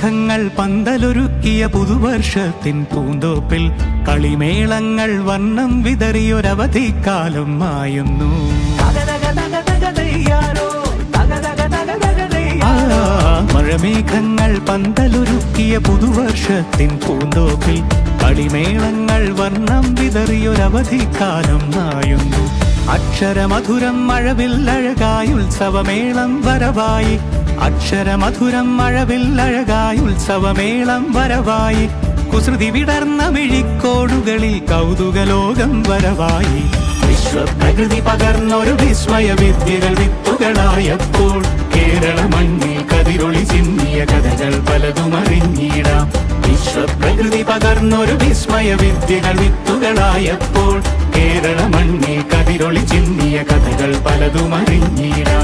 വർണ്ണമേഘങ്ങൾ പന്തലൊരുക്കിയ പുതുവർഷത്തിൻ പൂന്തോപ്പിൽ കളിമേളങ്ങൾ വർണ്ണം വിതറിയൊരവധിക്കാലം മായുന്നു. മഴമേഘങ്ങൾ പന്തലൊരുക്കിയ പുതുവർഷത്തിൻ പൂന്തോപ്പിൽ കളിമേളങ്ങൾ വർണ്ണം വിതറിയൊരവധിക്കാലം മായുന്നു. അക്ഷരമധുരം മഴവില്ലഴകായി ഉത്സവമേളം വരവായി, അക്ഷരമധുരം മഴവില്ലഴകായി ഉത്സവമേളം വരവായി, കുസൃതി വിടർന്ന മിഴിക്കോടുകളിൽ കൗതുകലോകം വരവായി. വിശ്വപ്രകൃതി പകർന്നൊരു വിസ്മയ വിദ്യകൾ വിത്തുകളായപ്പോൾ കേരള മണ്ണിൽ കതിരൊളി ചിന്നിയ കഥകൾ പലതും അറിഞ്ഞിടാം. വിശ്വപ്രകൃതി പകർന്നൊരു വിസ്മയ വിദ്യകൾ വിത്തുകളായപ്പോൾ കേരള മണ്ണിൽ കതിരൊളി ചിന്നിയ കഥകൾ പലതും അറിഞ്ഞിടാം.